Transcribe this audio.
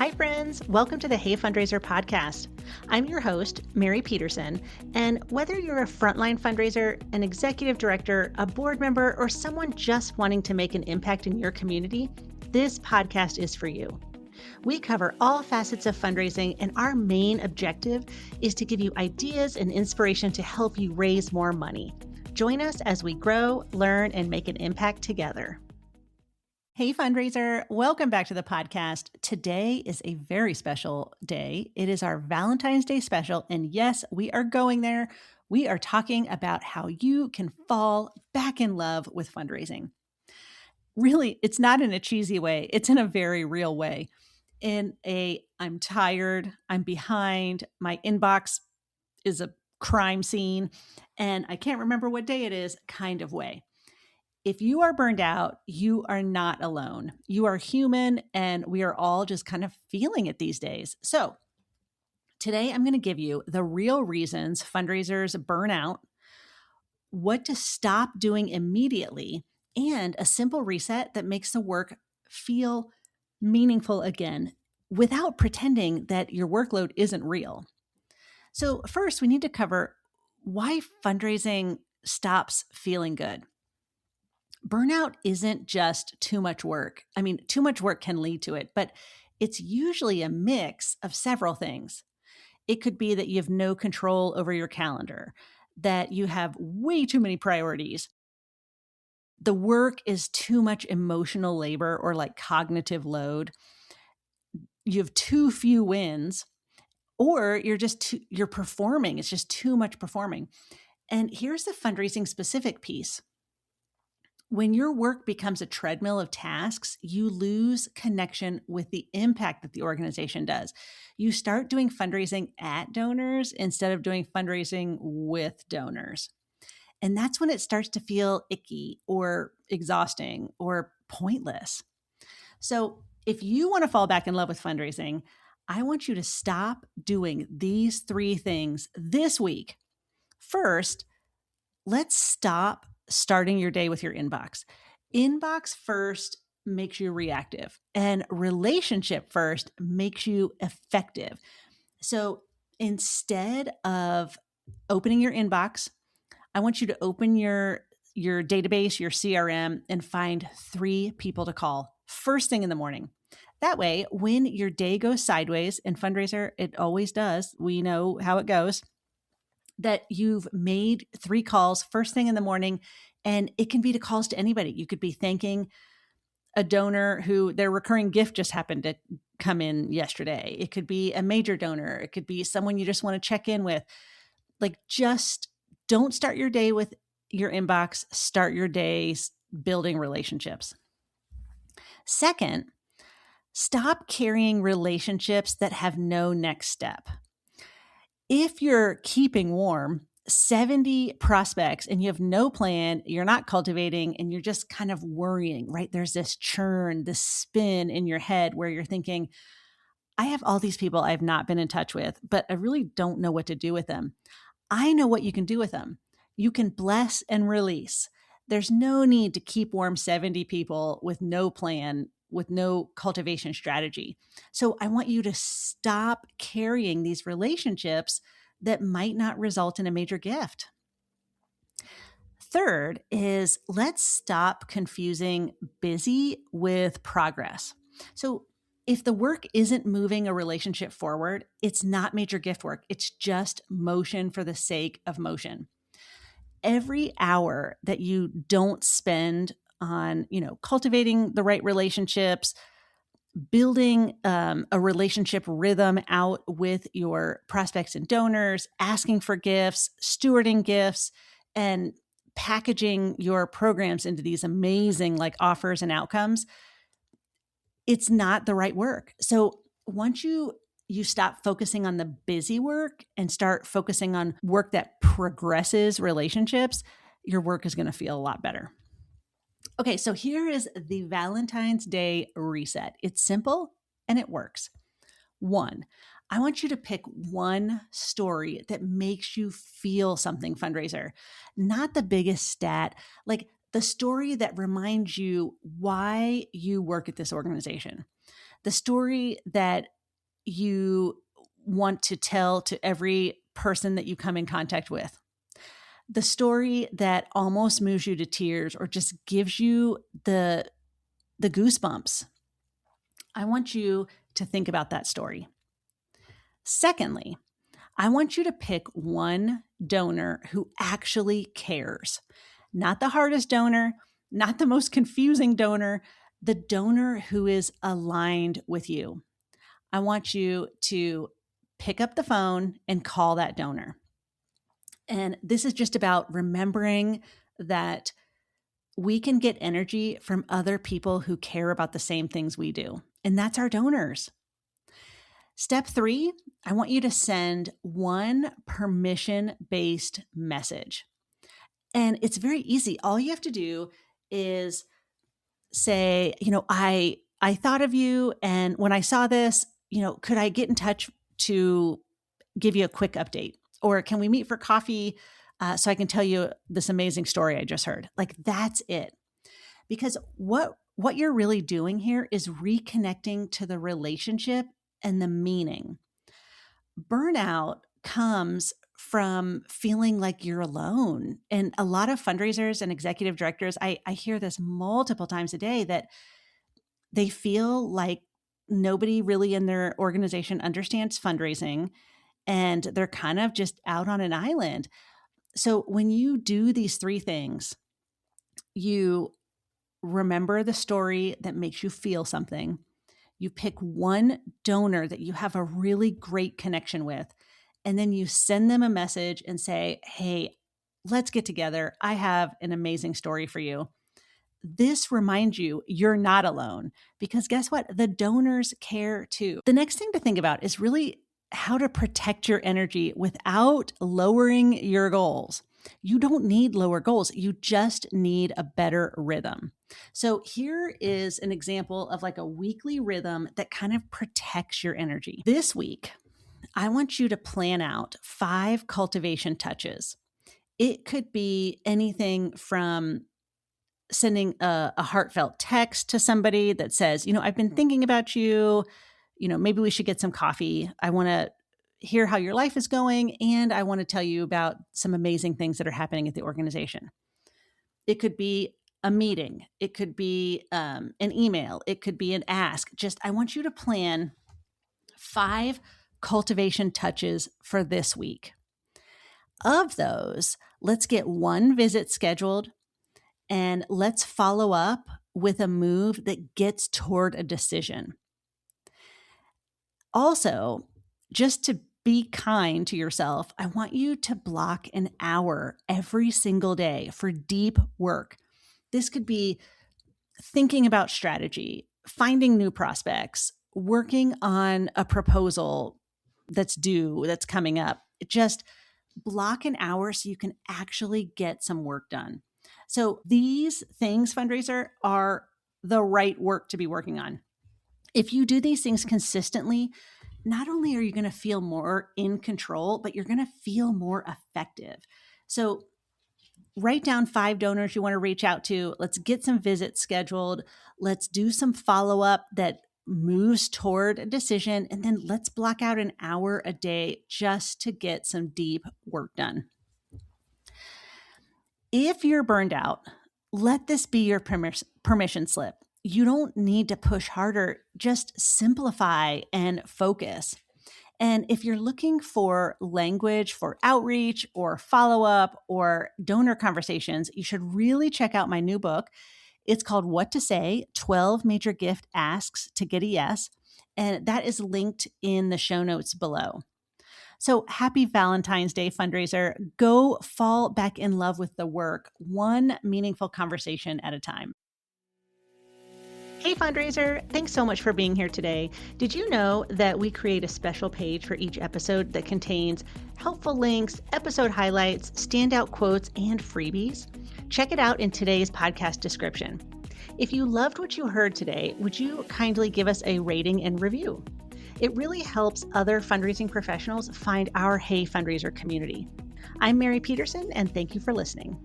Hi, friends. Welcome to the Hey Fundraiser podcast. I'm your host, Mary Petersen, and whether you're a frontline fundraiser, an executive director, a board member, or someone just wanting to make an impact in your community, this podcast is for you. We cover all facets of fundraising, and our main objective is to give you ideas and inspiration to help you raise more money. Join us as we grow, learn, and make an impact together. Hey fundraiser, welcome back to the podcast. Today is a very special day. It is our Valentine's Day special. And yes, we are going there. We are talking about how you can fall back in love with fundraising. Really, it's not in a cheesy way. It's in a very real way. I'm tired, I'm behind, my inbox is a crime scene, and I can't remember what day it is kind of way. If you are burned out, you are not alone. You are human, and we are all just kind of feeling it these days. So today I'm going to give you the real reasons fundraisers burn out, what to stop doing immediately, and a simple reset that makes the work feel meaningful again without pretending that your workload isn't real. So first, we need to cover why fundraising stops feeling good. Burnout isn't just too much work. I mean, too much work can lead to it, but it's usually a mix of several things. It could be that you have no control over your calendar, that you have way too many priorities. The work is too much emotional labor or like cognitive load. You have too few wins, or you're performing. It's just too much performing. And here's the fundraising specific piece. When your work becomes a treadmill of tasks, you lose connection with the impact that the organization does. You start doing fundraising at donors instead of doing fundraising with donors. And that's when it starts to feel icky or exhausting or pointless. So if you want to fall back in love with fundraising, I want you to stop doing these three things this week. First, let's stop starting your day with your inbox. Inbox first makes you reactive, and relationship first makes you effective. So instead of opening your inbox, I want you to open your database, your CRM, and find 3 people to call first thing in the morning. That way, when your day goes sideways, in fundraiser, it always does. We know how it goes. That you've made 3 calls first thing in the morning, and it can be to calls to anybody. You could be thanking a donor who their recurring gift just happened to come in yesterday. It could be a major donor. It could be someone you just want to check in with. Like, just don't start your day with your inbox. Start your days building relationships. Second, stop carrying relationships that have no next step. If you're keeping warm, 70 prospects and you have no plan, you're not cultivating, and you're just kind of worrying, right? There's this churn, this spin in your head where you're thinking, I have all these people I've not been in touch with, but I really don't know what to do with them. I know what you can do with them. You can bless and release. There's no need to keep warm 70 people with no plan, with no cultivation strategy. So I want you to stop carrying these relationships that might not result in a major gift. Third is, let's stop confusing busy with progress. So if the work isn't moving a relationship forward, it's not major gift work. It's just motion for the sake of motion. Every hour that you don't spend on, cultivating the right relationships, building a relationship rhythm out with your prospects and donors, asking for gifts, stewarding gifts, and packaging your programs into these amazing offers and outcomes, it's not the right work. So once you stop focusing on the busy work and start focusing on work that progresses relationships, your work is going to feel a lot better. Okay, so here is the Valentine's Day reset. It's simple and it works. 1, I want you to pick one story that makes you feel something, fundraiser. Not the biggest stat. Like, the story that reminds you why you work at this organization, the story that you want to tell to every person that you come in contact with, the story that almost moves you to tears or just gives you the goosebumps. I want you to think about that story. Secondly, I want you to pick one donor who actually cares. Not the hardest donor, not the most confusing donor, the donor who is aligned with you. I want you to pick up the phone and call that donor. And this is just about remembering that we can get energy from other people who care about the same things we do. And that's our donors. Step 3, I want you to send one permission-based message. And it's very easy. All you have to do is say, I thought of you, and when I saw this, could I get in touch to give you a quick update? Or can we meet for coffee so I can tell you this amazing story I just heard? Like, that's it. Because what you're really doing here is reconnecting to the relationship and the meaning. Burnout comes from feeling like you're alone. And a lot of fundraisers and executive directors, I hear this multiple times a day, that they feel like nobody really in their organization understands fundraising, and they're kind of just out on an island. So when you do these 3 things, you remember the story that makes you feel something. You pick one donor that you have a really great connection with, and then you send them a message and say, hey, let's get together. I have an amazing story for you. This reminds you you're not alone, because guess what? The donors care too. The next thing to think about is really how to protect your energy without lowering your goals. You don't need lower goals. You just need a better rhythm. So here is an example of like a weekly rhythm that kind of protects your energy. This week, I want you to plan out 5 cultivation touches. It could be anything from sending a heartfelt text to somebody that says, I've been thinking about you, maybe we should get some coffee. I want to hear how your life is going, and I want to tell you about some amazing things that are happening at the organization. It could be a meeting. It could be an email. It could be an ask. I want you to plan 5 cultivation touches for this week. Of those, let's get 1 visit scheduled, and let's follow up with a move that gets toward a decision. Also, just to be kind to yourself, I want you to block an hour every single day for deep work. This could be thinking about strategy, finding new prospects, working on a proposal that's due, that's coming up. Just block an hour so you can actually get some work done. So these things, fundraiser, are the right work to be working on. If you do these things consistently, not only are you going to feel more in control, but you're going to feel more effective. So write down 5 donors you want to reach out to. Let's get some visits scheduled. Let's do some follow-up that moves toward a decision. And then let's block out an hour a day just to get some deep work done. If you're burned out, let this be your permission slip. You don't need to push harder. Just simplify and focus. And if you're looking for language for outreach or follow-up or donor conversations, you should really check out my new book. It's called What to Say, 12 Major Gift Asks to Get a Yes. And that is linked in the show notes below. So happy Valentine's Day, fundraiser. Go fall back in love with the work, one meaningful conversation at a time. Hey fundraiser, thanks so much for being here today. Did you know that we create a special page for each episode that contains helpful links, episode highlights, standout quotes, and freebies? Check it out in today's podcast description. If you loved what you heard today, would you kindly give us a rating and review? It really helps other fundraising professionals find our Hey Fundraiser community. I'm Mary Petersen, and thank you for listening.